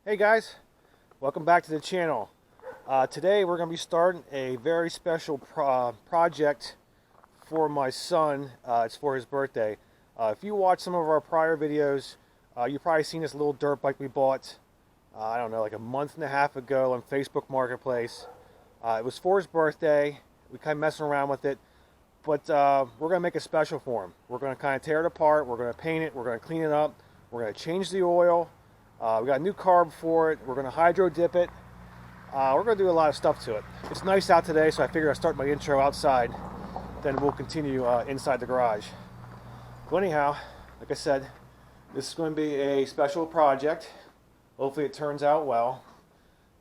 Hey guys, welcome back to the channel. Today we're going to be starting a very special project for my son. It's for his birthday. If you watch some of our prior videos, you've probably seen this little dirt bike we bought, I don't know, like a month and a half ago on Facebook Marketplace. It was for his birthday. We kind of messing around with it, but we're going to make a special for him. We're going to kind of tear it apart, we're going to paint it, we're going to clean it up, we're going to change the oil. We got a new carb for it. We're going to hydro dip it. We're going to do a lot of stuff to it. It's nice out today, so I figured I'd start my intro outside. Then we'll continue inside the garage. But anyhow, like I said, this is going to be a special project. Hopefully it turns out well.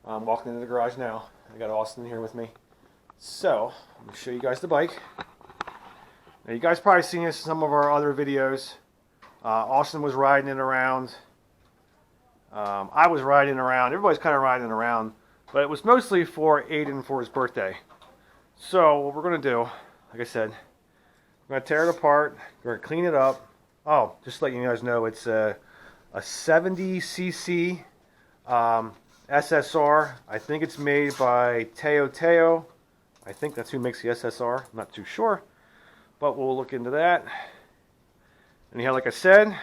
I'm walking into the garage now. I got Austin here with me. So, I'm going to show you guys the bike. Now, you guys probably seen this in some of our other videos. Austin was riding it around. I was riding around. Everybody's kind of riding around, but it was mostly for Aiden for his birthday. So what we're going to do, like I said, we're going to tear it apart. We're going to clean it up. Oh, just to let you guys know, it's a 70cc SSR. I think it's made by Teo. I think that's who makes the SSR. I'm not too sure, but we'll look into that. Anyhow, like I said,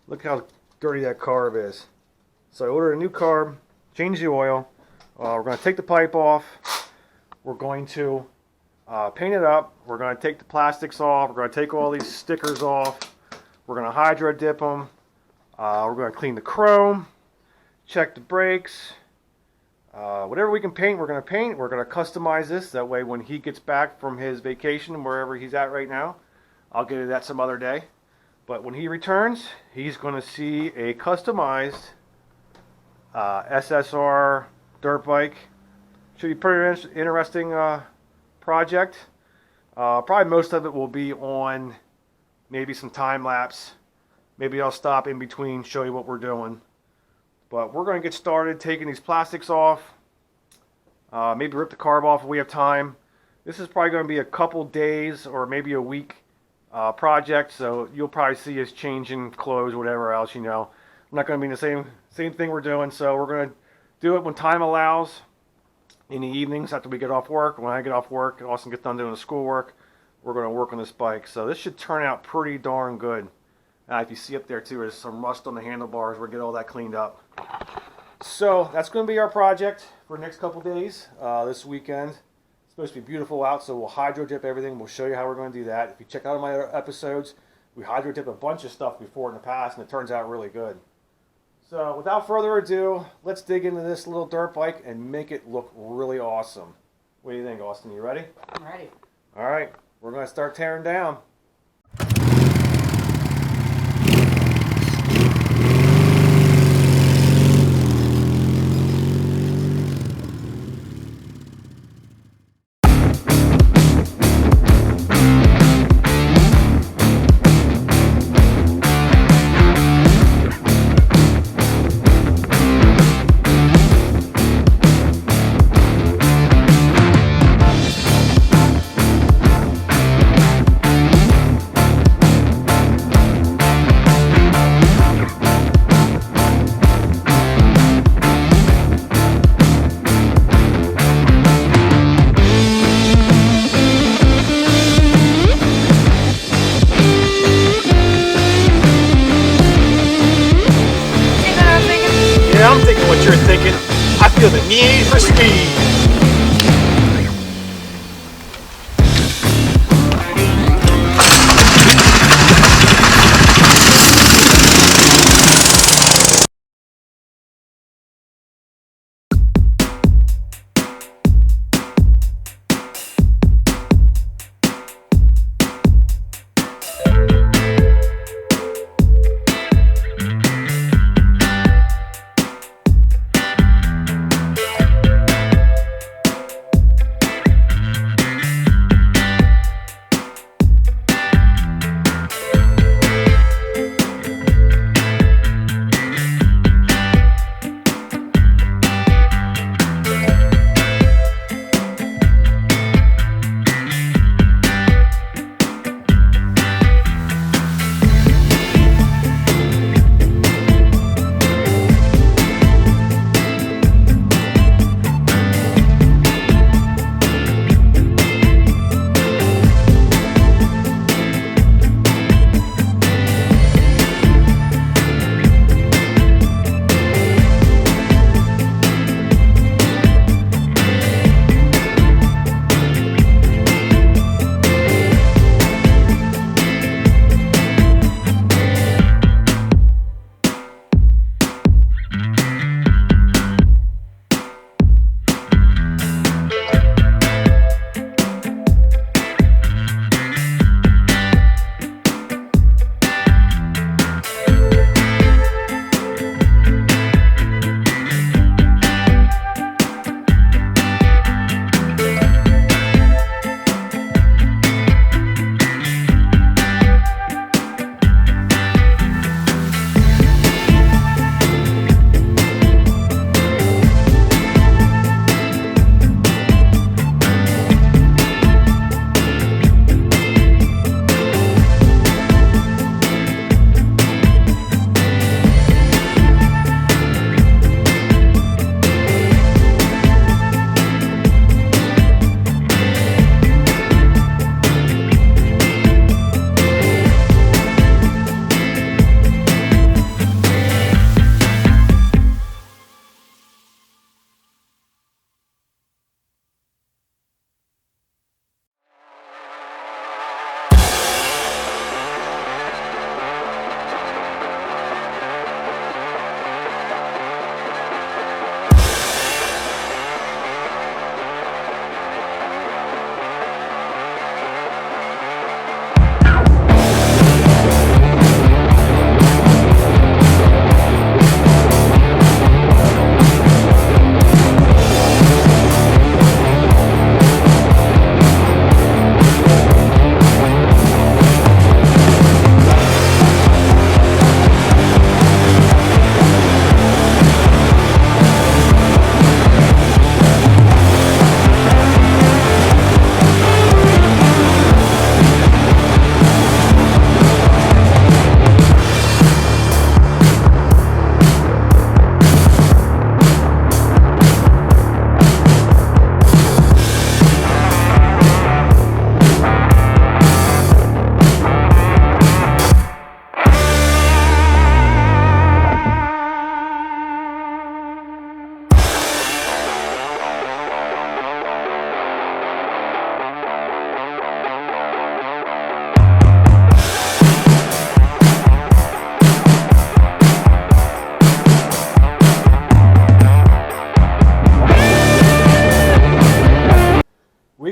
look how dirty that carb is. So I ordered a new carb, change the oil. We're going to take the pipe off. We're going to paint it up. We're going to take the plastics off. We're going to take all these stickers off. We're going to hydro dip them. We're going to clean the chrome, check the brakes. Whatever we can paint, we're going to paint. We're going to customize this. That way when he gets back from his vacation, wherever he's at right now, I'll get it that some other day. But when he returns, he's going to see a customized SSR dirt bike. Should be pretty interesting project. Probably most of it will be on maybe some time lapse. Maybe I'll stop in between, show you what we're doing. But we're going to get started taking these plastics off. Maybe rip the carb off if we have time. This is probably going to be a couple days or maybe a week project, so you'll probably see us changing clothes, whatever else, you know. I'm not going to be in the same thing we're doing, so we're going to do it when time allows, in the evenings after we get off work. When I get off work, Austin gets done doing the schoolwork, we're going to work on this bike. So this should turn out pretty darn good. If you see up there too, there's some rust on the handlebars. We'll get all that cleaned up. So that's going to be our project for the next couple days, this weekend. Supposed to be beautiful out, so we'll hydro dip everything. We'll show you how we're going to do that. If you check out my other episodes, we hydro dip a bunch of stuff before in the past, and it turns out really good. So without further ado, let's dig into this little dirt bike and make it look really awesome. What do you think, Austin? You ready? I'm ready. All right, we're going to start tearing down. I'm thinking what you're thinking. I feel the need for speed.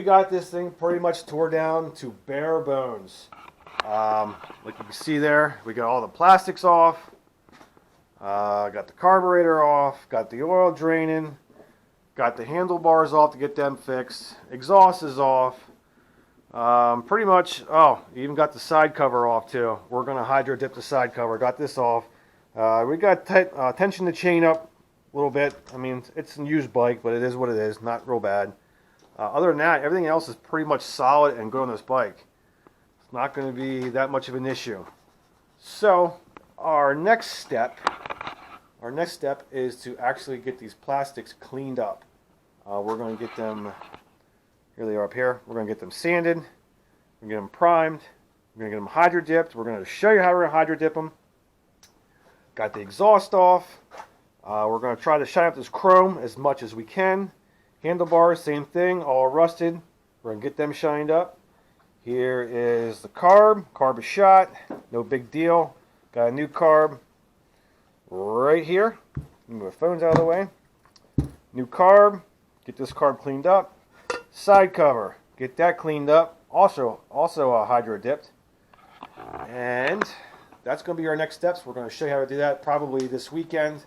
got this thing pretty much tore down to bare bones. Like you can see there, we got all the plastics off, got the carburetor off, got the oil draining, got the handlebars off to get them fixed, exhaust is off, pretty much, oh, even got the side cover off too. We're going to hydro dip the side cover, got this off. We got tension the chain up a little bit. I mean, it's a used bike, but it is what it is, not real bad. Other than that, everything else is pretty much solid and good on this bike. It's not going to be that much of an issue. So our next step is to actually get these plastics cleaned up. We're going to get them, here they are up here, we're going to get them sanded, we're going to get them primed, we're going to get them hydro dipped. We're going to show you how we're going to hydro dip them. Got the exhaust off. We're going to try to shine up this chrome as much as we can. Handlebars, same thing, all rusted. We're going to get them shined up. Here is the carb. Carb is shot. No big deal. Got a new carb right here. Move our phones out of the way. New carb. Get this carb cleaned up. Side cover. Get that cleaned up. Also hydro dipped. And that's going to be our next steps. We're going to show you how to do that probably this weekend.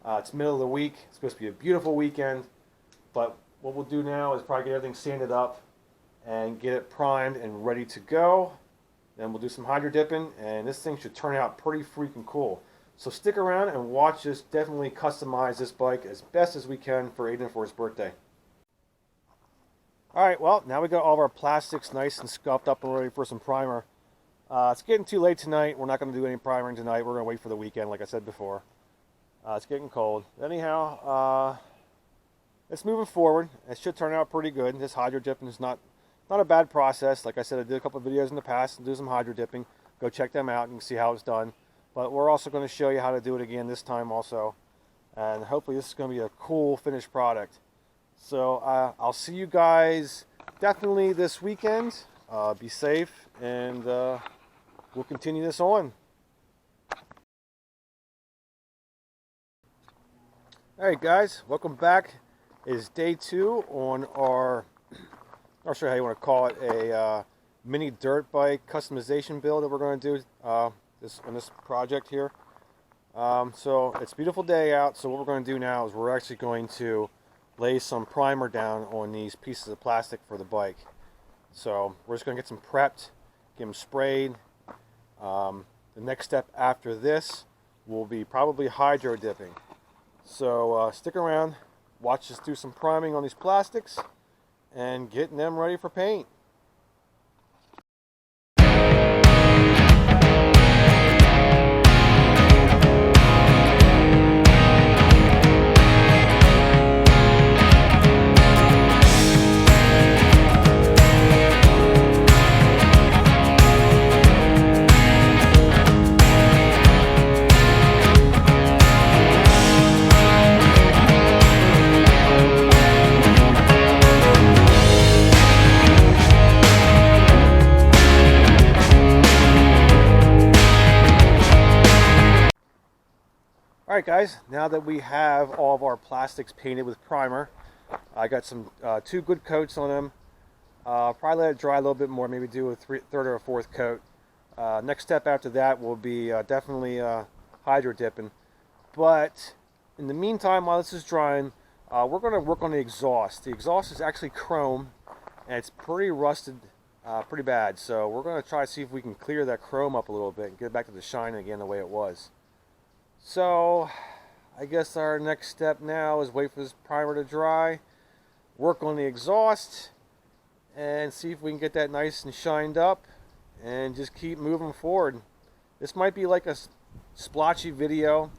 It's middle of the week. It's supposed to be a beautiful weekend. But what we'll do now is probably get everything sanded up and get it primed and ready to go. Then we'll do some hydro dipping, and this thing should turn out pretty freaking cool. So stick around and watch us definitely customize this bike as best as we can for Aiden for his birthday. Alright, well, now we got all of our plastics nice and scuffed up and ready for some primer. It's getting too late tonight. We're not going to do any primering tonight. We're going to wait for the weekend, like I said before. It's getting cold. Anyhow, it's moving forward. It should turn out pretty good. This hydro dipping is not a bad process. Like I said, I did a couple of videos in the past and do some hydro dipping. Go check them out and you can see how it's done. But we're also going to show you how to do it again this time also. And hopefully this is going to be a cool finished product. So I'll see you guys definitely this weekend. Be safe, and we'll continue this on. Alright guys, welcome back. It is day 2 on our, not sure how you want to call it, a mini dirt bike customization build that we're going to do on this project here. So it's a beautiful day out, so what we're going to do now is we're actually going to lay some primer down on these pieces of plastic for the bike. So we're just going to get some prepped, get them sprayed. The next step after this will be probably hydro dipping. So stick around, watch us do some priming on these plastics and getting them ready for paint. Alright guys, now that we have all of our plastics painted with primer, I got some 2 good coats on them. Probably let it dry a little bit more, maybe do a third or a fourth coat. Next step after that will be definitely hydro dipping. But in the meantime, while this is drying, we're going to work on the exhaust. The exhaust is actually chrome, and it's pretty rusted, pretty bad. So we're going to try to see if we can clear that chrome up a little bit and get it back to the shine again the way it was. So I guess our next step now is wait for this primer to dry, work on the exhaust, and see if we can get that nice and shined up, and just keep moving forward. This might be like a splotchy video.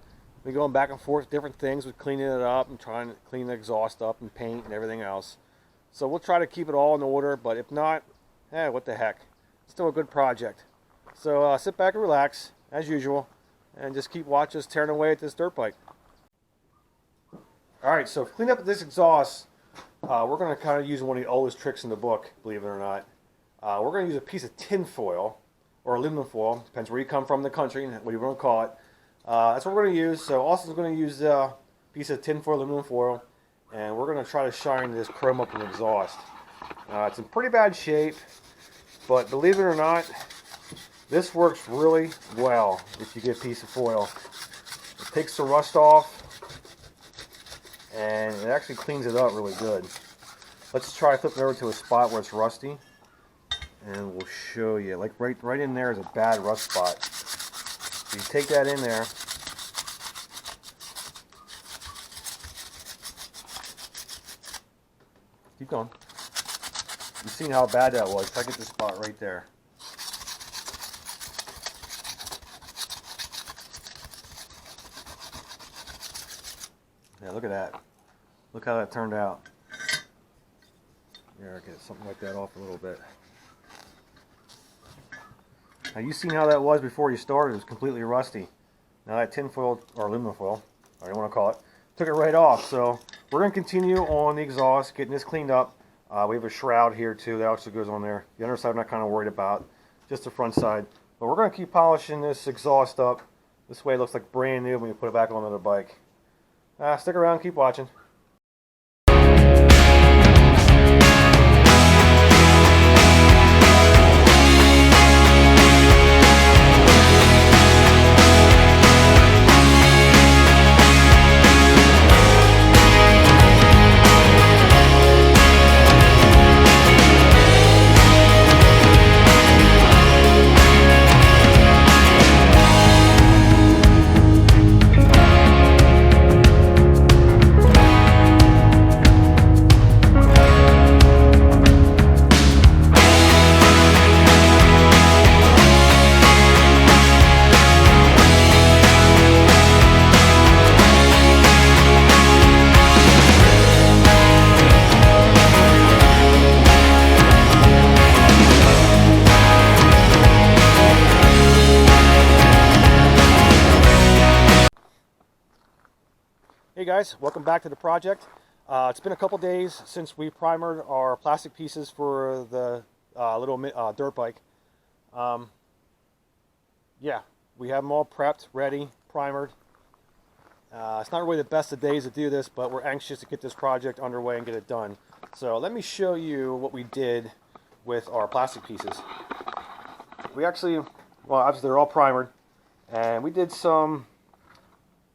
We're going back and forth different things with cleaning it up and trying to clean the exhaust up and paint and everything else. So we'll try to keep it all in order, but if not, what the heck. It's still a good project. So sit back and relax, as usual, and just keep watching us tearing away at this dirt bike. Alright, so to clean up this exhaust, we're going to kind of use one of the oldest tricks in the book, believe it or not. We're going to use a piece of tin foil, or aluminum foil, depends where you come from in the country, what you want to call it. That's what we're going to use. So Austin's going to use a piece of tin foil, aluminum foil, and we're going to try to shine this chrome up in the exhaust. It's in pretty bad shape, but believe it or not, this works really well if you get a piece of foil. It takes the rust off, and it actually cleans it up really good. Let's try flipping over to a spot where it's rusty, and we'll show you. Like right in there is a bad rust spot. So you take that in there. Keep going. You've seen how bad that was. Check out this spot right there. Yeah, look at that. Look how that turned out. There, get something like that off a little bit. Now you've seen how that was before you started. It was completely rusty. Now that tin foil, or aluminum foil, whatever you want to call it, took it right off. So we're going to continue on the exhaust, getting this cleaned up. We have a shroud here too that also goes on there. The underside I'm not kind of worried about, just the front side. But we're going to keep polishing this exhaust up. This way it looks like brand new when you put it back on another bike. Stick around, keep watching. Hey guys, welcome back to the project. It's been a couple days since we primered our plastic pieces for the little dirt bike. Yeah, we have them all prepped, ready, primered. It's not really the best of days to do this, but we're anxious to get this project underway and get it done. So let me show you what we did with our plastic pieces. We actually, well, obviously they're all primered, and we did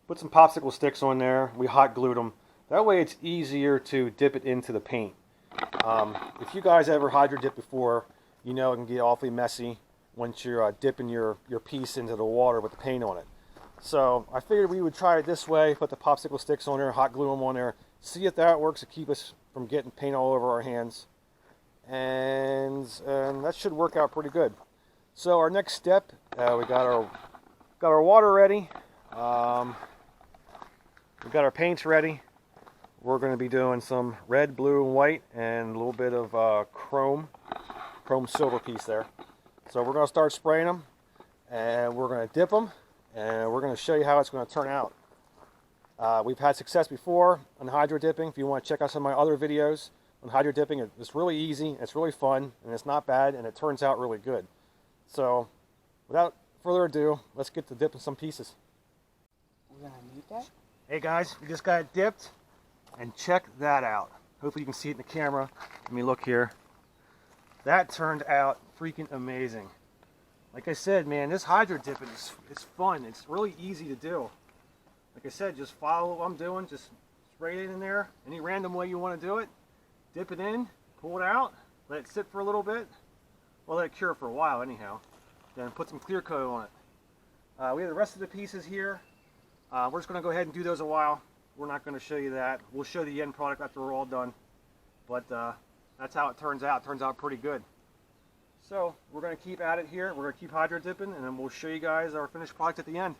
put some popsicle sticks on there. We hot glued them. That way it's easier to dip it into the paint. If you guys ever hydro dip before, you know it can get awfully messy once you're dipping your piece into the water with the paint on it. So I figured we would try it this way, put the popsicle sticks on there, hot glue them on there, see if that works to keep us from getting paint all over our hands. And that should work out pretty good. So our next step, we got our water ready. We've got our paints ready. We're going to be doing some red, blue, and white, and a little bit of chrome silver piece there. So we're going to start spraying them, and we're going to dip them, and we're going to show you how it's going to turn out. We've had success before on hydro dipping. If you want to check out some of my other videos on hydro dipping, it's really easy, it's really fun, and it's not bad, and it turns out really good. So without further ado, let's get to dipping some pieces. We're going to need that? Hey guys, we just got it dipped, and check that out. Hopefully you can see it in the camera. Let me look here. That turned out freaking amazing. Like I said, man, this hydro dipping is fun. It's really easy to do. Like I said, just follow what I'm doing. Just spray it in there. Any random way you want to do it. Dip it in, pull it out, let it sit for a little bit. Well, let it cure for a while anyhow. Then put some clear coat on it. We have the rest of the pieces here. We're just going to go ahead and do those a while. We're not going to show you that. We'll show the end product after we're all done. But that's how it turns out. It turns out pretty good. So we're going to keep at it here. We're going to keep hydro dipping, and then we'll show you guys our finished product at the end.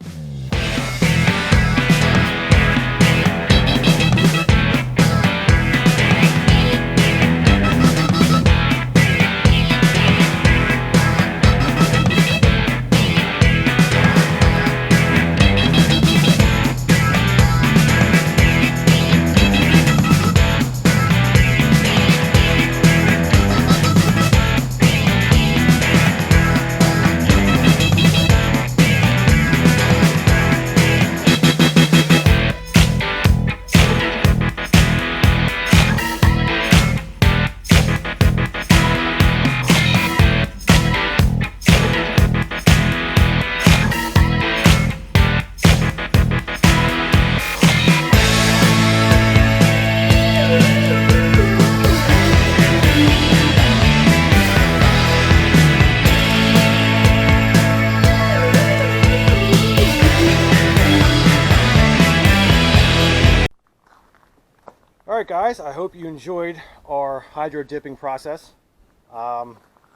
Alright guys, I hope you enjoyed our hydro dipping process.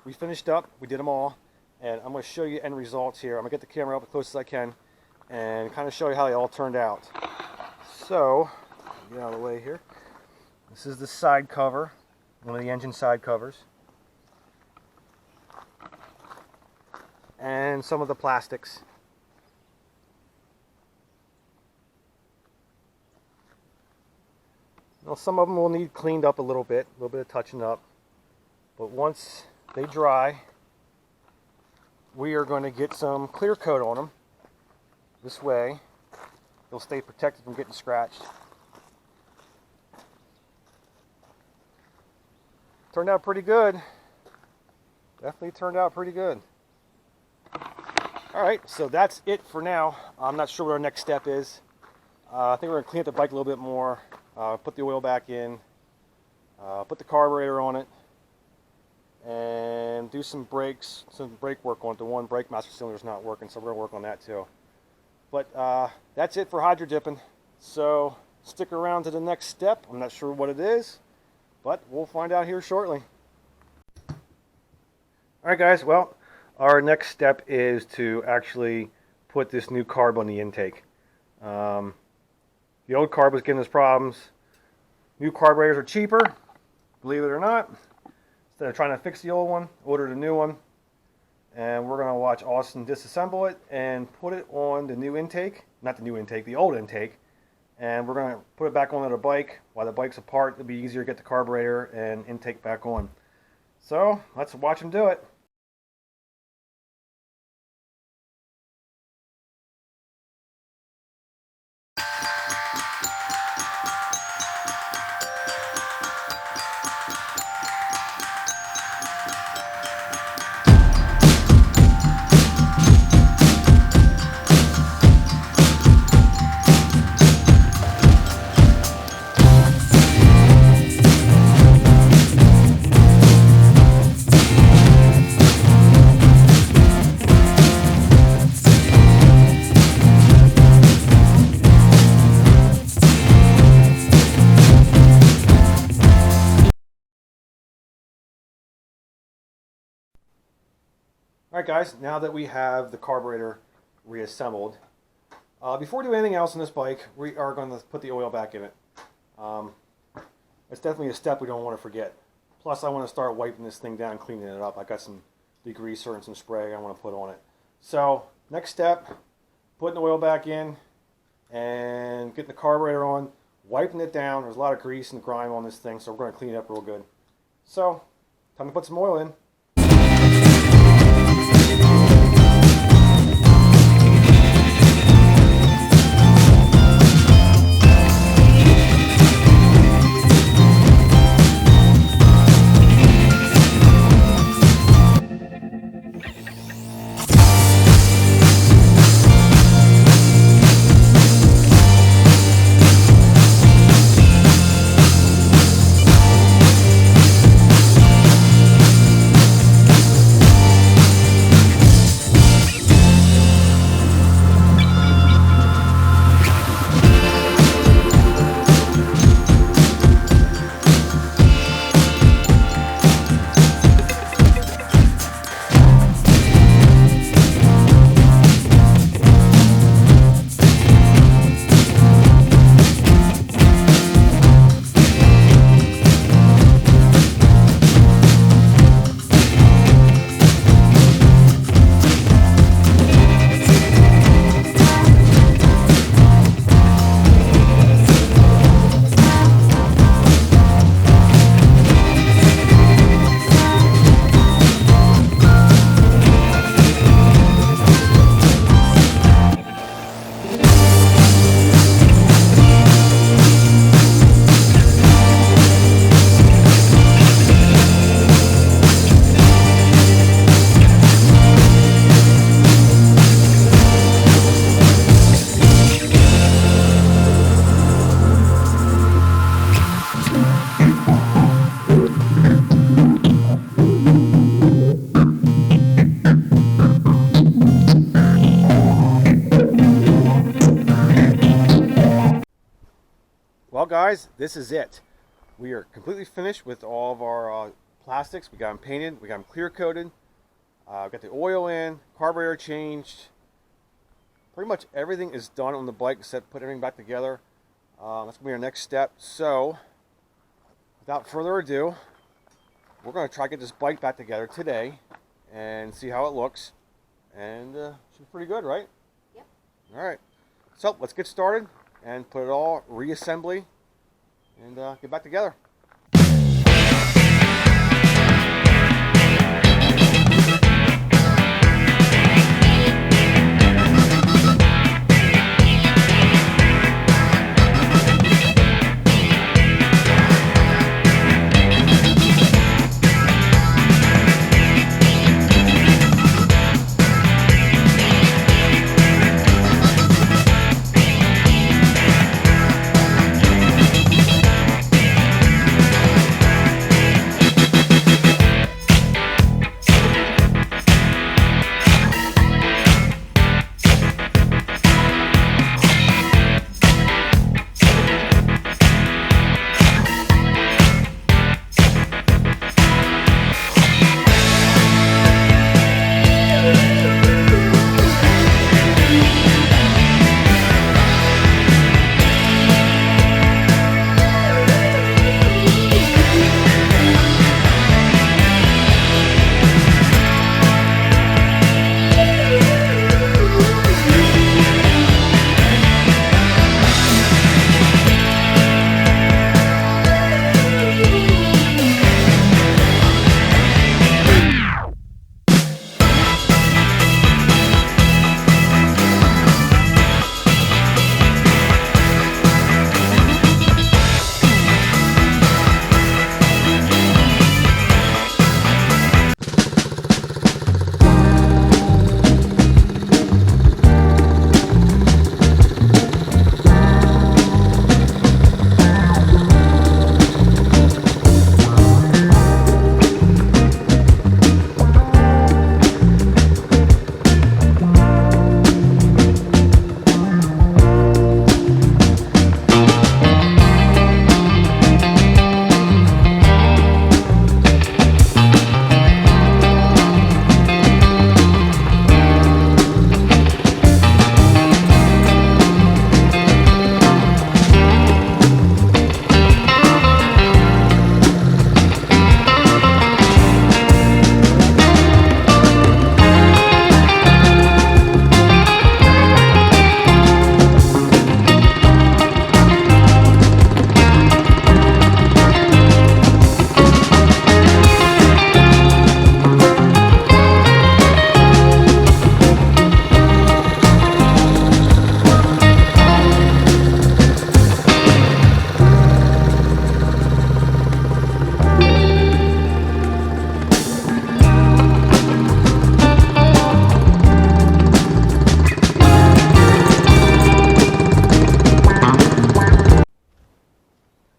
We finished up, we did them all, and I'm going to show you end results here. I'm going to get the camera up as close as I can and kind of show you how they all turned out. So, get out of the way here. This is the side cover, one of the engine side covers. And some of the plastics. Now some of them will need cleaned up a little bit of touching up. But once they dry, we are going to get some clear coat on them. This way, they'll stay protected from getting scratched. Turned out pretty good. Definitely turned out pretty good. Alright, so that's it for now. I'm not sure what our next step is. I think we're going to clean up the bike a little bit more, put the oil back in, put the carburetor on it, and do some brakes, some brake work on it. The one brake master cylinder is not working, so we're going to work on that too. But that's it for hydro dipping. So stick around to the next step. I'm not sure what it is, but we'll find out here shortly. Alright guys, well, our next step is to actually put this new carb on the intake. The old carb was giving us problems. New carburetors are cheaper, believe it or not. Instead of trying to fix the old one, ordered a new one. And we're going to watch Austin disassemble it and put it on the new intake. Not the new intake, the old intake. And we're going to put it back onto the bike. While the bike's apart, it'll be easier to get the carburetor and intake back on. So, let's watch him do it. Alright guys, now that we have the carburetor reassembled, before we do anything else on this bike, we are going to put the oil back in it. It's definitely a step we don't want to forget. Plus I want to start wiping this thing down, cleaning it up. I got some degreaser and some spray I want to put on it. So, next step, putting the oil back in and getting the carburetor on, wiping it down. There's a lot of grease and grime on this thing, so we're going to clean it up real good. So, time to put some oil in. Well guys, this is it. we are completely finished with all of our plastics. We got them painted, we got them clear coated, got the oil in, carburetor changed. Pretty much everything is done on the bike except put everything back together. That's going to be our next step. So, without further ado, we're going to try to get this bike back together today and see how it looks. And should be pretty good, right? Yep. All right. So, let's get started and put it all reassembly and get back together.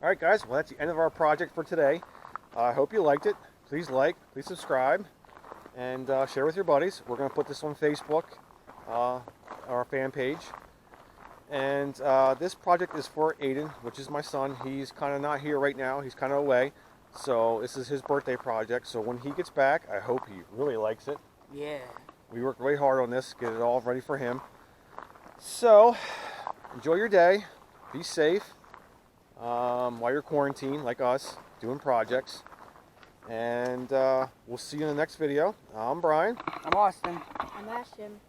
Alright guys, well that's the end of our project for today. I hope you liked it. Please like, please subscribe, and share with your buddies. We're going to put this on Facebook, our fan page. And this project is for Aiden, which is my son. He's kind of not here right now. He's kind of away. So this is his birthday project. So when he gets back, I hope he really likes it. Yeah. We worked really hard on this, get it all ready for him. So, enjoy your day. Be safe. While you're quarantined, like us, doing projects. And we'll see you in the next video. I'm Brian. I'm Austin. I'm Ashton.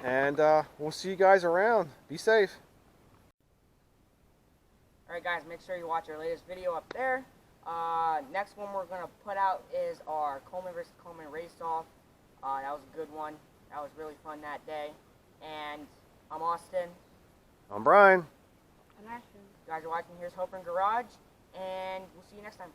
And we'll see you guys around. Be safe. Alright guys, make sure you watch our latest video up there. Next one we're going to put out is our Coleman vs. Coleman race-off. That was a good one. That was really fun that day. And I'm Austin. I'm Brian. I'm Ashton. You guys are watching Here's Hope in Garage. And we'll see you next time.